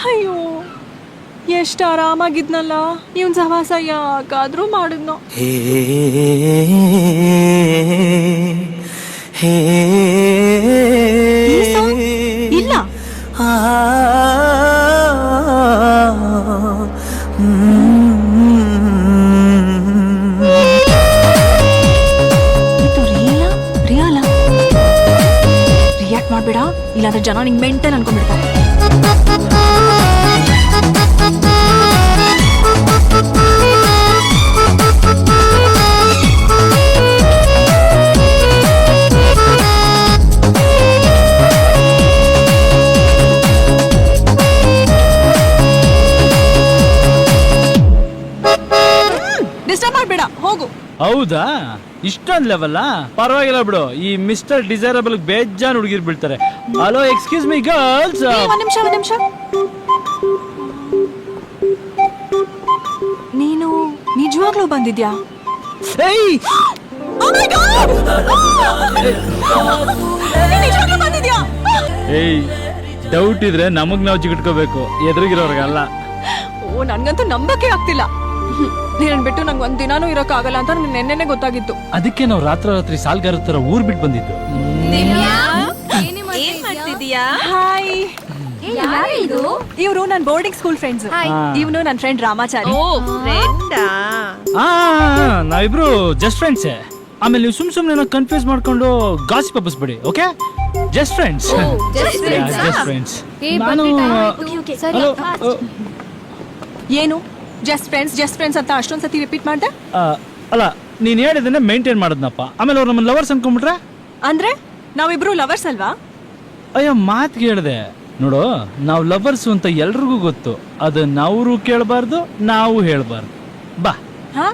ಅಯ್ಯೋ ಎಷ್ಟು ಆರಾಮಾಗಿದ್ನಲ್ಲ, ಇವನ್ ಸಹವಾಸ ಯಾಕಾದ್ರೂ ಮಾಡಿದ್ನೋ. ಇಲ್ಲ ಇದು ರಿಯಾಲಾ? ರಿಯಾಕ್ಟ್ ಮಾಡ್ಬೇಡ, ಇಲ್ಲಾಂದ್ರೆ ಜನ ನಿಂಗೆ ಮೆಂಟಲ್ ಅನ್ಕೊಂಡ್ಬಿಡ್ತಾರೆ. ಡಿಸ್ಟರ್ಬ್ ಮಾಡ್ಬೇಡ, ಹೋಗು. ಹೌದಾ, ಇಷ್ಟೊಂದು ಲೆವೆಲ್ಲ? ಪರವಾಗಿಲ್ಲ ಬಿಡು, ಈ ಮಿಸ್ಟರ್ ಡಿಸೈರಬಲ್ ಬೇಜಾನ್ ಹುಡುಗಿರ್ ಬೀಳ್ತಾರೆ. Hello, excuse me girls. ಒಂದ್ ನಿಮಿಷ. ನೀನು ನಿಜವಾಗ್ಲೂ ಬಂದಿದ್ಯಾ? ಏಯ್, ಡೌಟ್ ಇದ್ರೆ ನಮಗ್ ನಾವು ಜಿಗಿಟ್ಕೋಬೇಕು, ಎದುರಿಗಿರೋರ್ಗಲ್ಲ. ಓ, ನನ್ಗಂತೂ ನಂಬಕ್ಕೆ ಆಗ್ತಿಲ್ಲ. ನೀನ್ ಬಿಟ್ಟು ನಂಗೆ ಒಂದ್ ದಿನಾನೂ ಇರೋಕ್ಕಾಗಲ್ಲ ಅಂತ ನಂಗೆ ನೆನ್ನೆನೆ ಗೊತ್ತಾಗಿತ್ತು. ಅದಕ್ಕೆ ನಾವು ರಾತ್ರಿ ಸಾಲ್ಗಾರ ತರ ಊರ್ ಬಿಟ್ಟು ಬಂದಿದ್ದು. ಹಾಯ್, ಇವ್ರು ನನ್ ಬೋರ್ಡಿಂಗ್ ಸ್ಕೂಲ್ ಫ್ರೆಂಡ್ಸ್. ಇವನು ನನ್ ಫ್ರೆಂಡ್ ರಾಮಾಚಾರಿ. ನಾವಿಬ್ರು ಜಸ್ಟ್ ಫ್ರೆಂಡ್ಸೇ. ಆಮೇಲೆ ನೀವು ಸುಮ್ನೆ ಕನ್ಫ್ಯೂಸ್ ಮಾಡ್ಕೊಂಡು ಗಾಸಿಪ್ ಹಬ್ಬಿಸ್ಬೇಡಿ, ಓಕೆ? Just friends. ನಾನು ಏನು ಜಸ್ಟ್ ಫ್ರೆಂಡ್ಸ್ ಅಂತ ಅಷ್ಟೊಂದ್ ಸತಿ ರಿಪೀಟ್ ಮಾಡ್ದೆ? ಅಲ್ಲ, ನೀನ್ ಹೇಳಿದನ್ನೇ ಮೇಂಟೈನ್ ಮಾಡದ್ನಪ್ಪ. ಆಮೇಲೆ ಅವ್ರು ನಮ್ಮನ್ನ ಲವರ್ಸ್ ಅನ್ಕೊಂಡ್ಬಿಟ್ರೆ? ಅಂದ್ರೆ ನಾವಿಬ್ರು ಲವರ್ಸ್ ಅಲ್ವಾ? ಅಯ್ಯೋ, ಮಾತ್ಗೆ ಹೇಳ್ದೆ ನೋಡು, ನಾವು ಲವರ್ಸ್ ಅಂತ ಎಲ್ರಿಗೂ ಗೊತ್ತು. ಅದನ್ನ ಅವರು ಕೇಳಬಾರ್ದು, ನಾವು ಹೇಳ್ಬಾರ್ದು. ಬಾ. ಹಾ